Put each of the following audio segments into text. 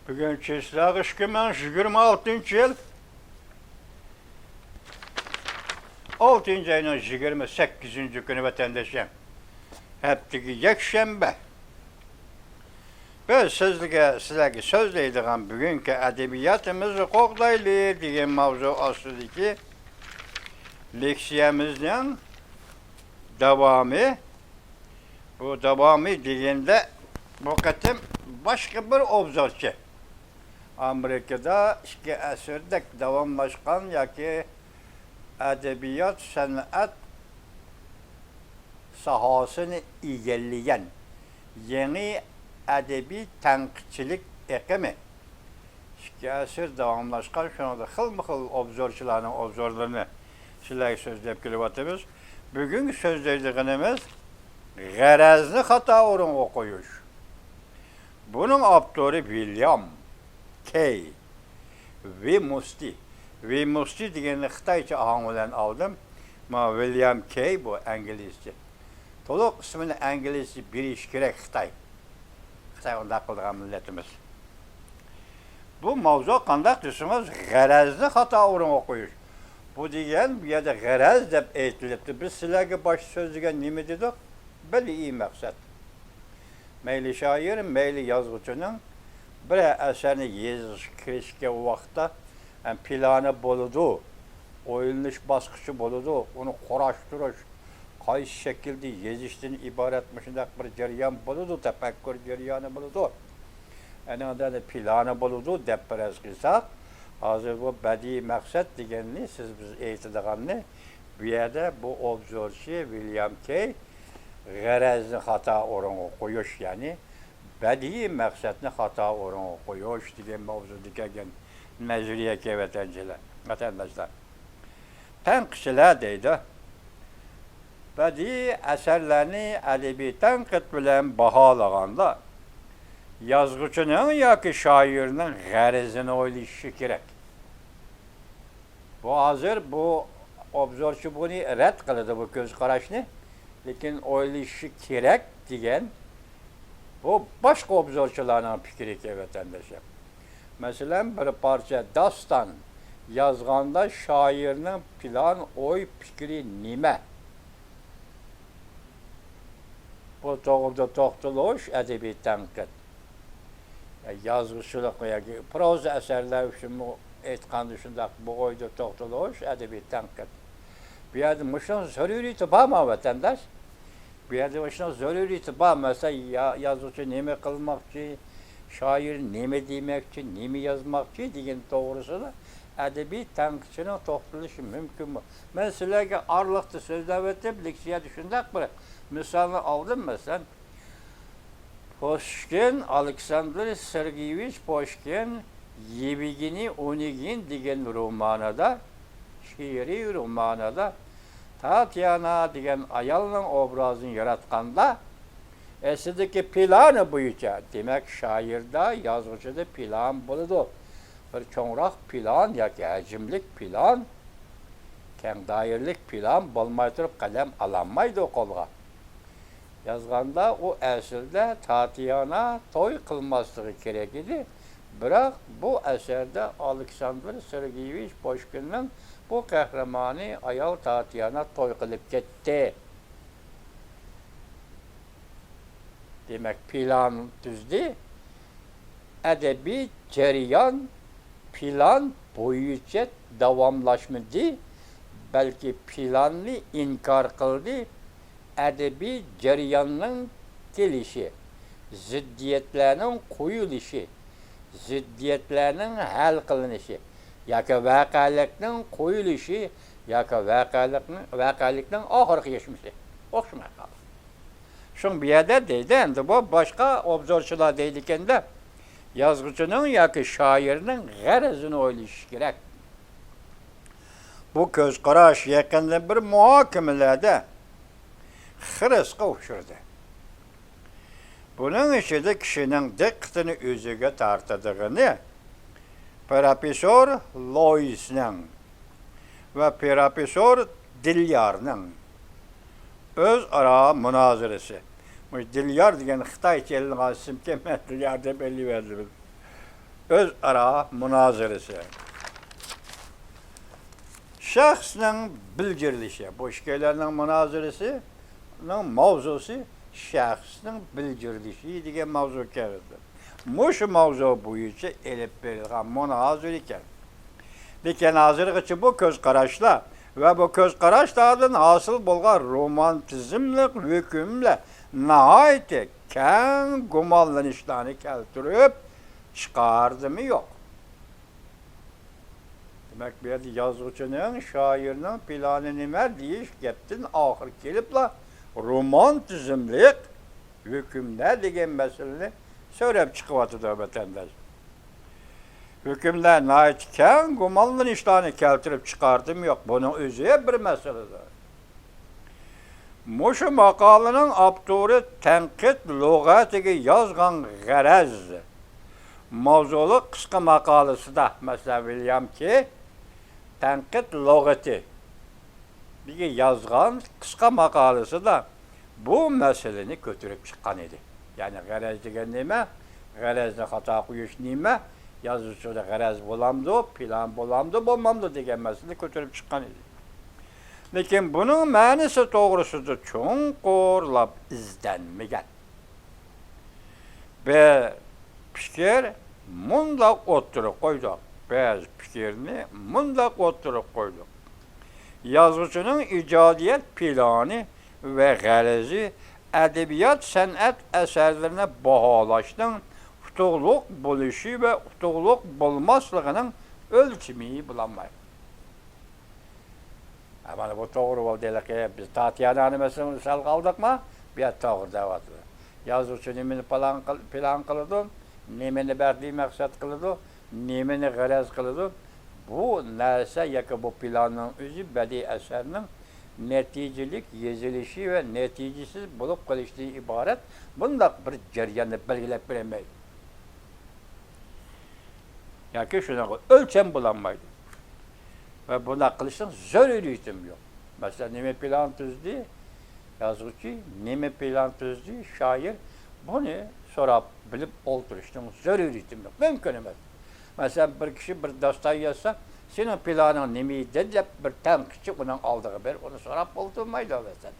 Bugün çeşitli 2026 yıl 6. ayının 28. günü vatandaşım. Heptiki yekşembe. Ben sizlerge sözleydiğim bugünkü edebiyatımızı koklaylı diye mavzu aslındaki leksiyemizin devamı. Bu devamı diyende bu katım başka bir obzorçu. Amerika'da iki asırda devamlaşkan yaki edebiyat, sanat sahasını ilerleyen yeni edebi tenkitçilik ekimi. İki asır devamlaşkan şu anda hıl obzorçuların obzorlarını sizlerle sözleyip gülübatımız. Bugün sözlediğimiz garezli hata orun okuyuş. Bunun avtoru William K. V. Musti diyen Xitayca ahangıdan aldım. Ama William K. bu İngilizce. Toluk kısmını İngilizce bir iş gerek Xitay. Xitay onda kıldığım milletimiz. Bu mavzu kandak düşünüz garezli hata orun okuyuş. Bu diyen bir yerde garez de eğitilipti. Biz silahı baş sözlüğe nimi dedik? Böyle iyi maksat. Meyli şair, meyli yazgıcının bir eserini yazış keşke vaxtda yani planı boludu, oyuluş baskısı boludu, onu koraştırış, kayış şekilde yazıştan ibaretmişinde bir ceryan boludu, tefekkür ceryanı boludu. Yani onda da planı boludu, deprez kıysak, hazır bu bedi maksat diyenini, siz biz eğitidiğini, bir yerde bu obzorçu William K. Garezli hata orunu koyuş yani bedi maksatını hata orunu koyuş diye mavzu diken mecburiye ki vatandaşlar. Tenkişçiler deydi. Bedi eserlerini edebi tenkit bilen bahalaganda yazgıcının yaki şairinin garezini oylayışı gerek. Bu hazır bu obzorçu bunu red kılıdı bu göz karışını. Lekin oylayışı gerek diyen bu başka obzorçularının fikri ki vatandaşım. Mesela bir parça dastan yazganda şairinin plan oy fikri nime? Bu doğruda toxtuluş edebi tenkit. Yazgıçılık ya ki proza eserler için bu etkan dışında bu oyda toxtuluş edebi tenkit. Bir yerde mışın zaruri tıbama vatandaş. Bir yerde başına zaruri tıba mesela yazıcı neme kılmakçı, şair neme demekçi, neme yazmakçı diyen doğrusu da edebi tenkitçinin toxtuluşu mümkün mü? Mesela ki arlıqtı sözlevetip leksiye düşündük bırak. Misalını aldım mesela. Pushkin, Alexander Sergeyevich Pushkin, Yevgeni Onegin diyen romanada, şiiri romanada Tatyana diyen ayalının obrazını yaratkanda esideki planı boyunca demek şairde yazgıcıda plan buludu. Bir çoğrak plan ya ki hacimlik plan, kemdairlik plan bulmayıp kalem alanmaydı o kolga. Yazganda o eserde Tatyana toy kılması gerek idi. Bırak bu eserde Alexander Sergeyevich Pushkin'in bu kahramanı ayal Tatyana toy kılıp gitti. Demek plan düzdü. Edebi cereyan plan boyunca devamlaşmadı. Belki planını inkar kıldı. Edebi cereyanın gelişi, ziddiyetlerinin koyuluşu, ziddiyetlerinin hal kılınışı, ya ki vakalıkның koyuluşu, ya ki vakalıkның ahırkı geçmişi. Okşumaya kalır. Şun bir yerde deydi, bu başka obzorçular deydiken de yazgıcının ya ki şairinin garezini oylayışı gerek. Bu göz karaş yakında bir muhakemelerde hırıska uçurdu. Bunun içinde kişinin dikkatini özüge tartadığını Profesör Lois'nin ve Profesör Dilyar'ның öz ara münazırası. Dilyar diyen Xitayca elin isim ki, Dilyar da belli verdi. Özara münaziresi. Şahsның bilgirilişi, bu şikayetlerin münaziresi, mavzusu şahsның bilgirilişi degan mavzu keldi. Şu mavzu boyunca elip verilgan münazir ekan. Lekin hozirgacha bu ko'z qarashlar ve bu ko'z qarashlardan hosil bo'lgan romantizmlik hukmlar nihoyatda keng gumonlanishlarni keltirib chiqardimi yo'q. Demek bu yerda yozuvchining, shoirning plani nima deyish gapdan oxir kelibla romantizmlik hukmlar degan masalani so'rab chiqyapti vatandosh. Hükümler naitken gumanlı işlerini keltirip çıkardım yok. Bunun özü bir meseledir. Muşu makalının abduri tenkit lügatigi yazgan garez. Mavzulu kısa makalesi da mesela William ki tenkit lügati. Bir yazgan kısa makalesi da bu meseleni götürüp çıkan idi. Yani garez degen nime? Garezde hata koyuş nime? Yazıcıda garaz bolamdı, plan bolamdı, bolmamdı degan mesele götürüp çıkan idi. Lekin bunun manisi doğrusudur, çoğunqurlap izlenmegen. Ve fikir mundaq oturup koyduk. Biz fikirini mundaq oturup koyduk. Yazıcının icadiyet planı ve garazi edebiyat sanat eserlerine bahalaştın tutuqluq bo'lişi ve tutuqluq bo'lmasligining ölçümü bulanmaydı. Ama bu doğru oldu ki biz Tatyana'nı mesela misal kaldık mı? Bir doğru devatı. Yazıcı nemini plan kılıdı, nemini verdiği maksat kılıdı, nemini garaz kılıdı. Bu neyse yakı bu planın özü bedi eserinin neticelik, yazılışı ve neticesiz bulup kalıştığı ibaret. Bunda bir ceryanı belgilep veremeyiz. Yani şuna ölçem bulanmaydı. Ve buna kılışın zaruriyetim yok. Mesela neme plan tüzdü, yazıcı, neme plan tüzdü, şair, bunu sonra bilip oturuştum, zaruriyetim yok. Mümkün emez. Mesela bir kişi bir dastayı yazsa, senin planın nemeyi dedi, bir tenkişçi bunun aldığı bir, onu sonra buldurmaydı mesela.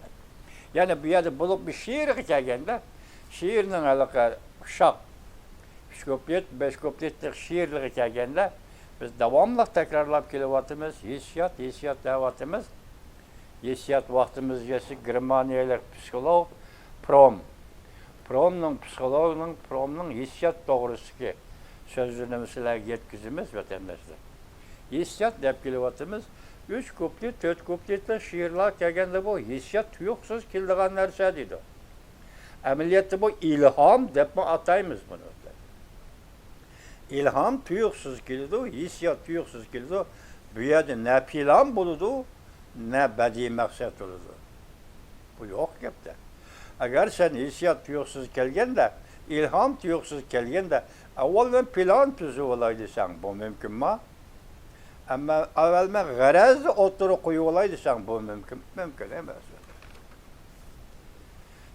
Yani bir yerde bulup bir şiir hikayende, şiirinin alakalı şak, 3 kuplet, 5 kupletlik şiirlik hikayende, biz devamlı tekrarlap kelivatımız, hissiyat devatımız, hissiyat vaktimiz yesi Germaniyelik psikolog, Prom'nun hissiyat doğrusu ki sözünü mesela yetkizimiz vatandaşlar. Hissiyat deyip kelivatımız, 3 kuplet, 4 kupletlik şiirler kelgende bu hissiyat tuyuksuz keldiğen nerse deydi. Ameliyatı bu ilham deyip mi atayımız bunu? İlham tuyuksuz geldi, hissiyat tuyuksuz geldi. Bu yerde ne plan bulundu, ne bedi maksat oldu. Bu yok yaptı. Eğer sen hissiyat tuyuksuz gelgen de, ilham tuyuksuz gelgen de, evvelden plan tuzu olaydı sen, bu mümkün mü? Ama evvelden garaz oturup koyu olaydı sen, bu mümkün emez.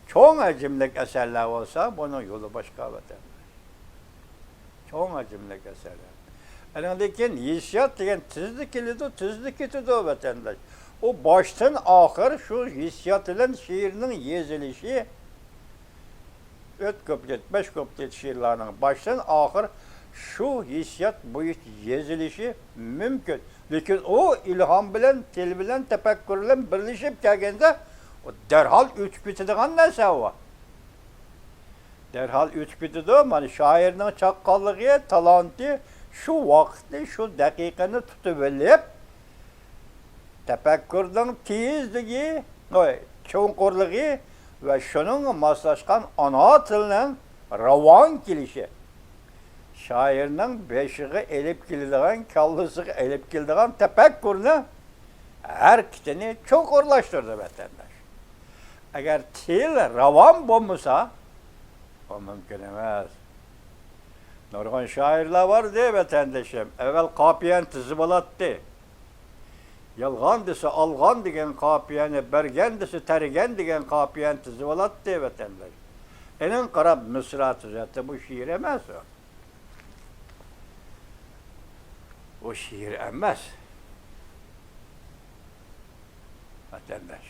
Çok acımlık eserler olsa, bunun yolu başka vatandaş. Çok acımlık eserler. Lekin hissiyat degen tizlik etidi o vatandaş. O baştan ahir şu hissiyat ile şiirinin yazılışı 4 kuplet, 5 kuplet şiirlerinin baştan ahir şu hissiyat bu yazılışı mümkün. Lekin o ilham bilen, til bilen, tefekkür bilen birleşip gelgende o derhal üç bitidiğen neyse o. Derhal üç bitidi o, yani şairinin çakkallığı, talantı şu vakti, şu dakikanı tutuverip tefekkürden tezliği, çoğunkurluğu ve şunun maslaşkan ana tilinin ravan gelişi. Şairinin beşiği elip kildiğen, kallısı elip kildiğen tefekkürünü her kitini çok orlaştırdı vatandaş. Eğer til ravan bulmuşsa, o mümkün emez. Nurgun şairler var diye vatandaşım. Evvel kapiyen tizibalattı. Yalgan dese algan degen kapiyeni, bergen dese tergen degen kapiyen tizibalattı vatandaş. Enin karab mısra tüzetti bu şiir emez o. O şiir emas. Vatandaş.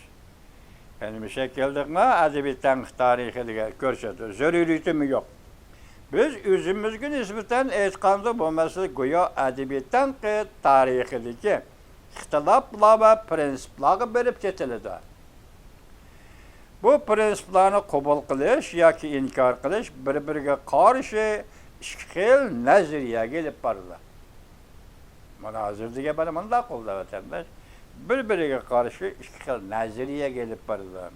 Benim şekilde edebi tanqid tarihiga ko'rsatdi. Zaruriyatimi yo'q. Biz o'zimizga nisbatan aytganda bu masala go'yo edebi tanqid tarixidagi ixtiloflar va prinsiplarga berib ketiladi. Bu prinsiplarni qabul qilish yoki inkor qilish bir-biriga qarshi ikki xil nazariyaga olib boradi. Munozir degan bana bunday qildi vatandash. Bir-biriga qarshi ikki xil nazariyaga olib boradi.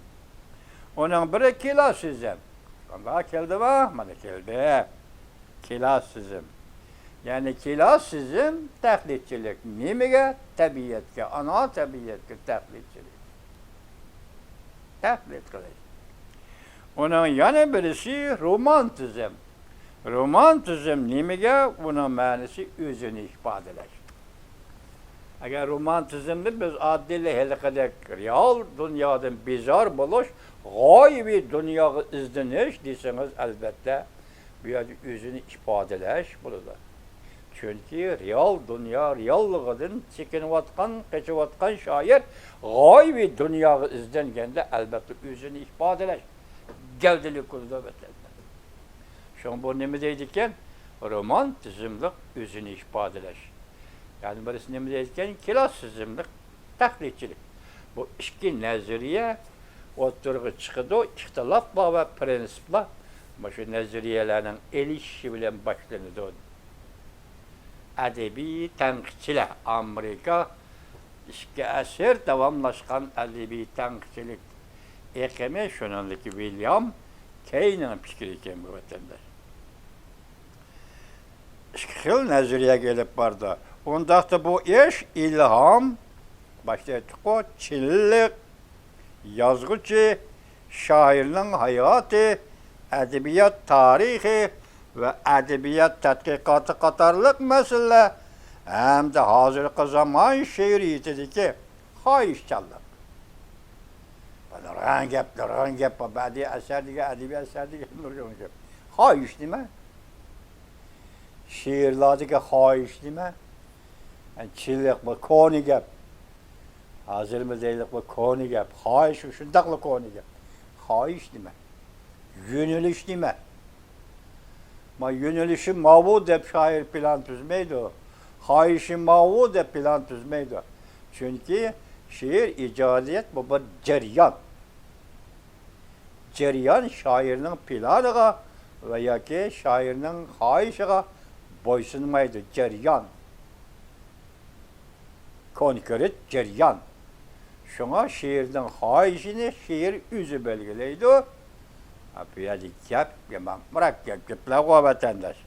Uning biri klassizm. Qanday keldimi? Mana keldi. Klassizm. Ya'ni klassizm taklitchilik. Nimaga? Tabiatga, ana tabiatga taklitchilik. Taklit qilish. Uning yana birisi romantizm. Romantizm nimaga? Uning ma'nosi o'zini ifodalash. Agar romantizmni biz oddiy halqadek real dunyodan bezor bo'lish, g'oyibiy dunyoga izlanish desangiz, albatta bu yerda o'zini ifodalash bo'ladi. Chunki real dunyo realligidan chekinayotgan, qochayotgan shoir g'oyibiy dunyoga izlanganda albatta o'zini ifodalash gavdali ko'zda o'tadi. Shun bu nima deydi ekan? Romantizmlik o'zini ifodalash. Yani birisi nima deydi ekan? Klassizmlik taklitchilik. Bu ikki nazariya o'rtaga chiqadi, ixtiloflar va prinsiplar shu nazariyalarning elishishi bilan boshlanadi. Edebi tanqidchilar Amerika ikki asr davomlashgan edebi tanqidchilik eqimi shuningdek William Keyning fikri ekan bu vatandaş. İkki xil nazariyaga olib bordi. Undaqda bu ish ilhom, başta aytdik, chillik, yozuvchi, shoirning hayoti, adabiyot tarixi ve edebiyat tadqiqoti qatorliq masalalar hamda hozirgi zamon she'riyatidagi xohishchanlik. Nurg'on gap, badiiy asar degan, adabiy asar degan nurg'on gap. Xohish nima? She'rlardagi xohish nima? Chillik bu koni gap. Hozirmi deylik bu koni gap. Xohish shundaqli koni gap. Xohish nima? Yo'nalish nima? Ma yönelişi mavud deb şair plan tuzmaydi. Xohishi mavud deb plan tuzmaydi. Chunki she'r ijodiyat bu bir jarayon. Jarayon shoirning planiga va yoki shoirning xohishiga bo'ysunmaydi. Jarayon. Konkret jarayon. Shunga she'rning xohishini she'r o'zi belgilaydi. Bu yerda gap, murakkab gaplar bor vatandash.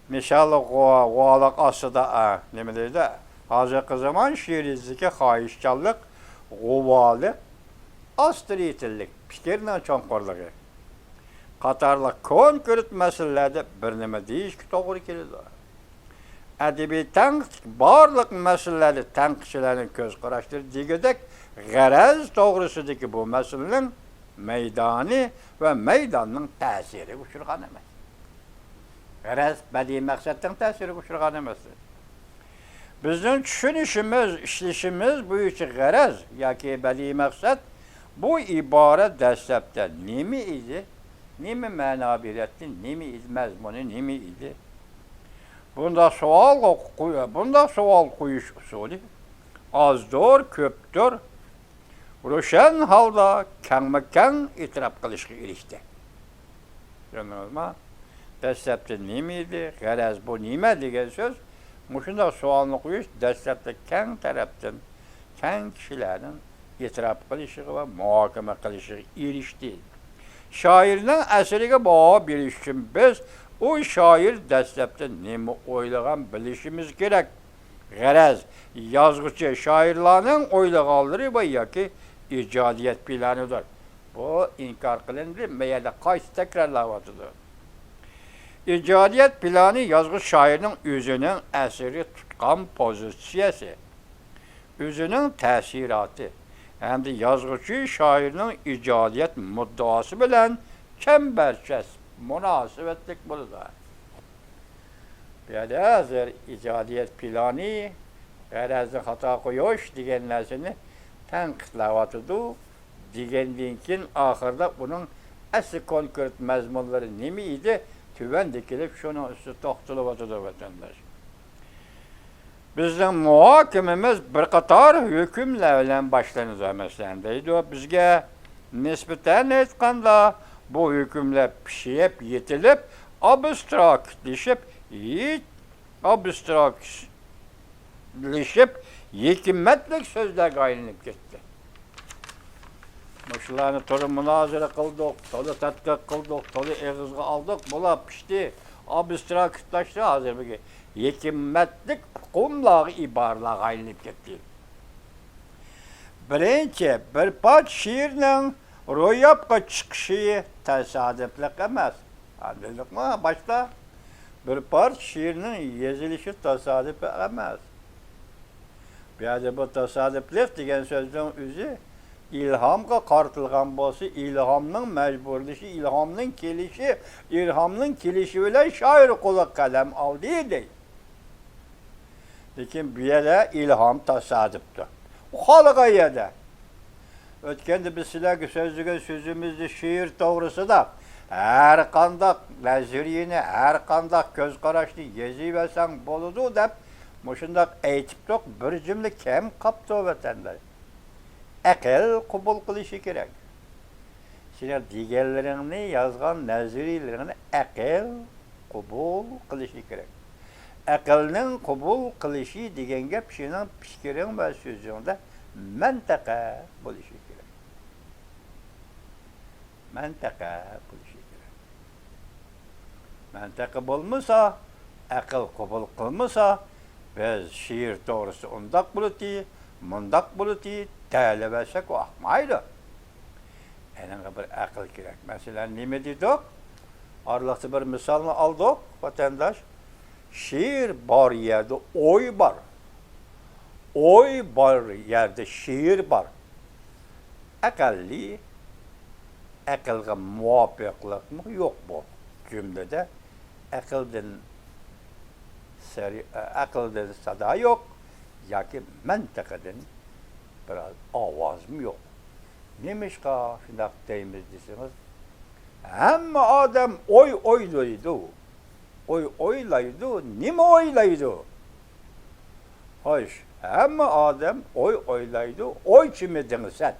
Misol g'oliq ostida nima deydi? Hozirgi zamon she'riyatidagi xohishchanlik, g'uvoli, ostritillik, fikrning cho'nqurligi qatorliq konkret masalalarda bir nima deyishga to'g'ri keladi. Adabiy tanqid barliq masalalarda tanqidchilarning ko'z qarashlari degidek g'araz to'g'risidagi bu masalaning meydani ve meydanın tesiri uçurgan emas. G'araz badiiy maqsadning tesiri uçurgan emas. Bizning tushunishimiz, ishlashimiz bo'yicha g'araz yoki badiiy maqsad bu iborat dastlabda nima edi? Nima ma'no beradi? Nima edi mazmuni? Nima edi? Bunda savol qo'yish usuli ozdir, ko'pdir. Ro'shan holda kangma-kang e'tirof qilishga erishdi. Tushundingizmi? Dastlabda nima edi? G'araz bu nima degan so'z, shunday savolni qo'yish dastlabda kang tarafdan kang kishilarning e'tirof qilishiga va muhokama qilishiga erishdi. Shoirning asriga baho berish uchun biz o shoir dastlabda nima o'ylagan bilishimiz kerak. G'araz yozuvchi shoirlarning o'ylaganlari va yoki ijodiyat planidir. Bu inkor qilindi, mayada qayta takrorlayotdi. İcadiyat planı yazgıç şairin özünün əsiri tutqan pozisiyası, özünün təsiratı, həm də yazgıcı şairin icadiyat müddəası bilən çəmbərçəs münasibətlik buludur. Yani hazır icadiyet planı, garazı hata koyuş degan narsani tanqidlayotidi. Degandan keyin oxirida uning asli konkret mazmunlari nima edi? Tuvan dikilib shuni ustida to'xtalyotidi vatandosh. Bizning muhokamamiz bir qator hukmlar bilan boshlanadi masalan deydi. Bizga nisbatan aytganda bu hukmlar pishib, yetilib, abstraktlashib, abstraktlashib, hikmatli so'zlarga aylanib ketdi. Shularni to'g'ri munozara qildik, to'g'ri tadqiq qildik, to'g'ri eg'izga oldik, bular pishdi, abstraktlashdi hozir buga. Hikmatli qumlarga iboralarga aylanib ketdi. Birinchi bir pot she'rning ro'yobga chiqishi tasodiflik emas. Anladingmi? Boshda bir pot she'rning yozilishi tasodif emas. Bu yerda bu tasodiflik degan so'zning o'zi ilhamga qartilgan bo'lsa, ilhamning majburlashi, ilhamning kelishi bilan shoir qo'li qalam oldi deydi. Lekin bu yerda ilhom tasodifdir. U xalqa yerda. O'tganda biz sizlarga so'zlagan so'zimizni she'r to'g'risida har qanday nazariyani, har qanday ko'z qarashni yozaversang bo'ladi deb mushundaq aytibdik, bir jumla kam qopdi vatanlar. Aql qabul qilishi kerak. Sizlar deganlaringni yozgan nazariyalaringni aql qabul qilishi kerak. Aqlning qabul qilishi degan gap sening fikring va so'zingda mantaqa bo'lishi kerak. Mantaqa bo'lishi kerak. Mantaqa bo'lmasa, aql qabul qilmasa, biz she'r to'g'risi undaq bo'ladi, mundaq bo'ladi, ta'labasak oqmaydi. Enaga bir aql kerak. Masalan, nima dedik? Arliqda bir misolni oldik, vatandosh. She'r bor yerda o'y bor. O'y bor yerda she'r bor. Aqlli, aqlga muvofiqlikmi yo'q bu jumlada. Aqldan sada yo'q yoki mantaqadan biraz ovozim yo'q. Nemishqa shunday deymiz desangiz, hamma odam o'ylaydi. O'ylaydi, nima o'ylaydi? Xo'sh, hamma odam o'ylaydi, o'ychimiding sen?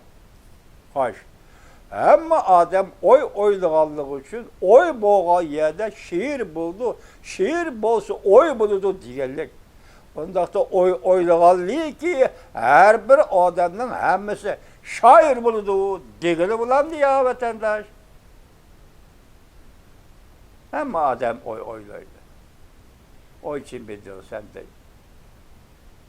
Xo'sh, hamma odam o'ylaganligi uchun o'y bo'lgan yerda she'r bo'ldi, she'r bo'lsa o'y bo'ladi deganlik. Bundaqda o'ylaganligi har bir odamning hammasi shoir bo'ladi degani bo'ladi ya vatandosh. Hamma odam o'ylaydi. O'ychim bedil sen de.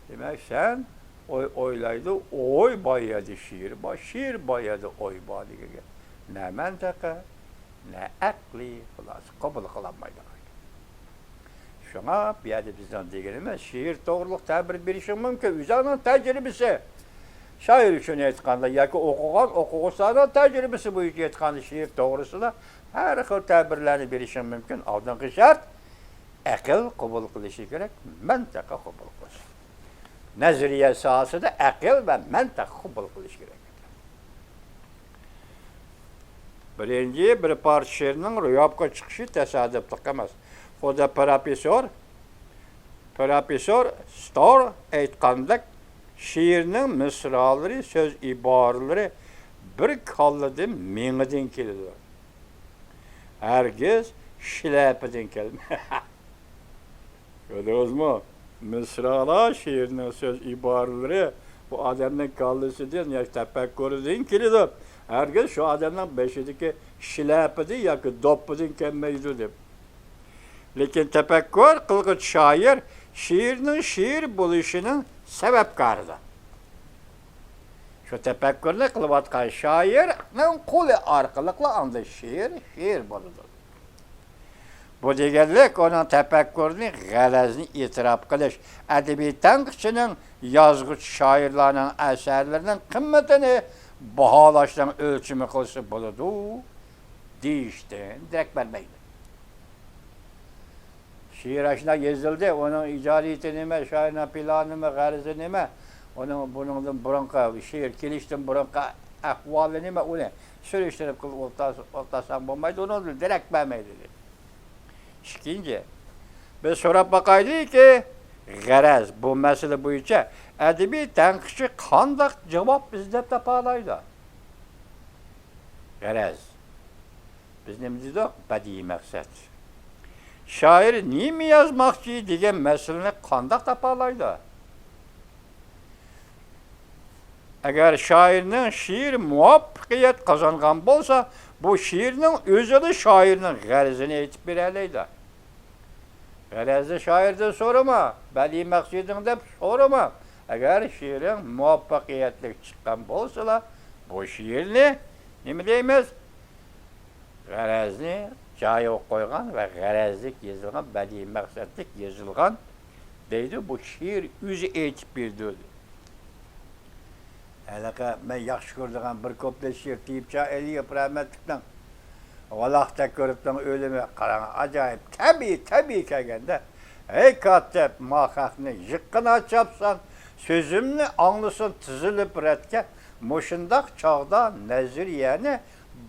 Demak sen o'ylaydi, o'y boyadi she'r bor, she'r boyadi o'y bor degan. Ne mantaqa, ne aqli xulos qabul qilinmaydi. Şuna bir yerda bizdan deganimiz she'r to'g'riliq ta'bir berishi mumkin. O'zining tajribasi. Shoir uchun aytganda yoki o'quvchilarning tajribasi bo'yicha aytganda she'r to'g'risida har xil ta'birlarni berishi mumkin. Oldingi shart aql qabul qilishi kerak, mantaqa qabul qilish. Nazariya sohasida aql va mantaqa qabul qilish kerak. Birinchi bir parcha she'rning ro'yobga chiqishi tasodiflik emas. Xudo professor Stor aytgandek, she'rning misralari, so'z iboralari bir kalladan mengidan keladi. Hergiz şilepadan kelmaydi. Gördünüzmü? Misralar she'rning so'z iboralari bu odamning kallasidan yoki tafakkuridan keladi. Hergiz shu odamning beshidagi shilapadan yoki doppidan kelmaydi deb. Lekin tafakkur qilg'ich shoir she'rning she'r bo'lishining sababkoridir. Shu tafakkurni qilayotgan shoirning qo'li orqali anda she'r bo'ladi. Bu deganlik uning tafakkurni g'alazini e'tirof qilish, adabiy tanqidchining yozuvchi shoirlarning asarlarining qimmatini baholashdan o'lchimi qilsa bo'ladi deyishdan darak bermaydi. Şiir aşına yazıldı, onun icadiyeti nime, şairine planı nime, garizi nime, onun bunun burunqa, şiir kiliştin burunqa ahvalı nime, onu sürüştürüp oltasan bulmaydı, onu direkt vermeydi. İkinci, biz sorab bakaydı ki, garaz bu mesele boyunca edebi tenqişi qandaq cevap izlep tapalaydı. Garaz. Biz ne dedik? Bədii məqsəd. Şair niye mi yazmakçı degan meseleni qandaq tapalaydı? Eğer şairinin şiir muvaffaqiyet kazangan bolsa, bu şiirinin özü şairinin garizini etip berəleydi. Garizi şairden sorma, bədii məqsədin dep sorma. Eğer şiirin muvaffaqiyetli çıkan bolsa, bu şiirini ne deyimiz? Garazini caya koygan ve garazlik yazılgan, bədii məqsədlik yazılgan deydi, bu şiir özü etip berdi. Əlaqə, mən yaxşı gördüğüm bir kopla şiir deyip Eliyip rahmetlikten Valaqda görüpten ölümü qaran acayip tabii kəgəndə ey katib mahaqını yıqqına çapsan sözümünü anlısın tızılıp rətke muşundaq çağda nəziriyəni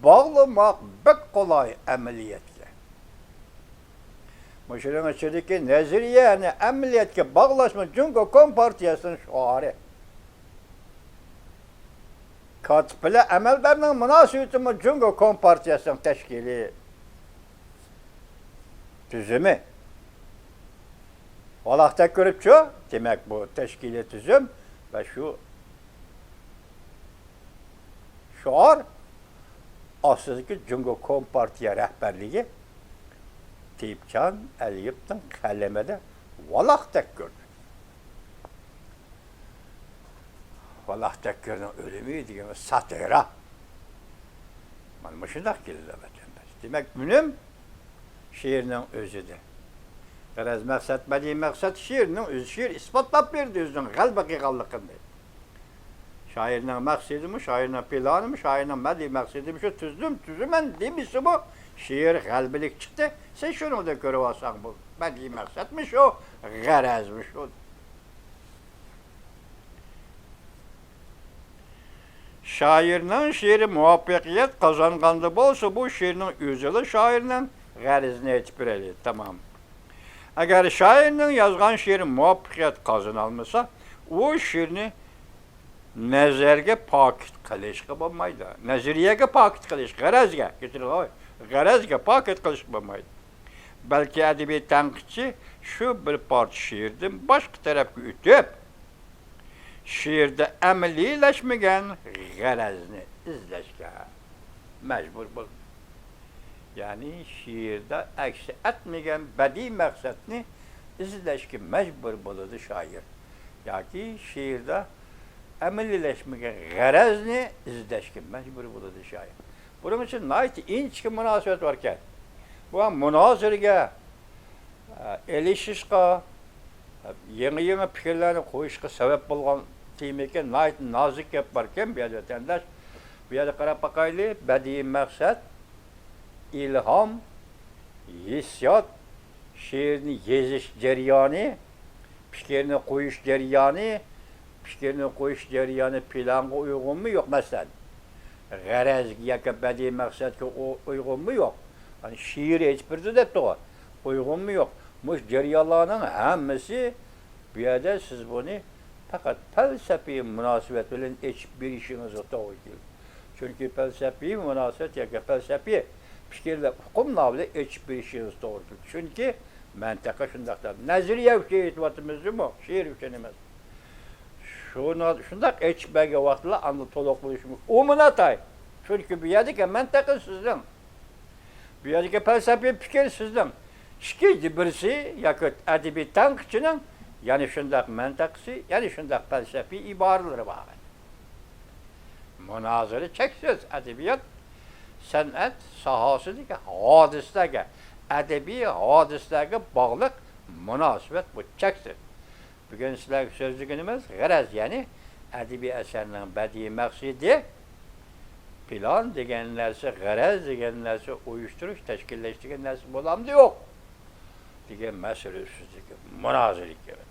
bağlamaq bək kolay əməliyyətlə. Muşunun içindeki nəziriyəni əməliyyətlə bağlaşma Cungo Kompartiyasının şuarı. Katiplə əməllərinin münasibətimi Cungo Kompartiyasının təşkili tüzümü. Valaqda görüp şu, demek bu teşkili tüzüm ve şu şuar aslında Cungo Kompartiya rəhbərliyi Teyipcan Əliyev'dən qələmədə Valaqda gördü. Valaqda gördüğün ölümü diyeceğimiz satıra. Manmışındak gelirler vatandaş. Demek benim şiirinin özüdür. Garaz məqsəd, bədii məqsəd şiirinin özü, şiir ispatlap verdi özünün qəlbəqi qallıqında. Şairinin məqsədi mi, şairinin planı mı, şairinin bədii məqsədi mi, şu tüzümən demisi bu, şiir qəlbilik çıktı. Sen şunu da görüp alsan bu, bədii məqsədmiş o, qarazmış o. Şairinin şiiri muvaffaqiyet kazanğanda bolsa bu şiirinin özü şairinin qarizini etib berəli, tamam. Eğer şairinin yazgan şiiri muvaffaqiyet kazanılmasa, o şiirini nəzərgə pakit qilish olmaydı. Nəziriyəgə pakit qilish, qarazga, qarazga pakit qilish olmaydı. Belki ədəbi tənqidçi şu bir parça şiirdən başqa tərəfə ütüb, şiirde əməliləşməyən qarazını izləşkə məcbur bul. Yani şiirde əks etməyən bədii məqsədini izləşkə məcbur buludu şair. Yani şiirde əməliləşməyən qarazını izləşkə məcbur buludu şair. Bunun için nəhayət inçki münasibət varkən, bu münazirəyə, elişişqə, yeni fikirlerini koyuşqa sebep bulgan demek nazik yaparken bir yerde vatandaş bir yerde qarab bakaylı bədii məqsəd, ilham, hissiyat, şiirini yeziş ceryanı, fikrini koyuş ceryanı planga uygun mu yok mesela. Garaz yaka bədii məqsəd ki o uygun mu yok. Hani şiir hiçbir de o uygun mu yok. Muş ceryalarının hemmesi bir yerde siz bunu fakat felsefi münasibetle hiçbir işiniz yok değil. Çünkü felsefi münasebet ya felsefi fikirle hukumla bile hiçbir işiniz doğru değil. Çünkü menteqa şundaqdan naziriye şehitvatımız mı? Şiir üçenimiz. Şundak hiçbir vaxtla anlı toluk buluşmuş. Umunatay. Çünkü bir yerdeki menteqa sizden. Bir yerdeki felsefi fikir sizden. İkinci birisi yakıt edebi tanqçının yani şundak menteqsi, yani şundak felsefi ibarələri var. Münazirə çəksiz edebiyat, sənət sahasıdır ki, hadislərə, edebi hadislərə bağlıq münasibət bu çəksiz. Bugün sizlər sözlüğünümüz qaraz, yani edebi əsərinin bədii məqsidi, plan degenlərsə, qaraz degenlərsə, uyuşturuş, təşkilləşdirən nəsə bulamdı yox. degan masala ustidagi munozarak kerak.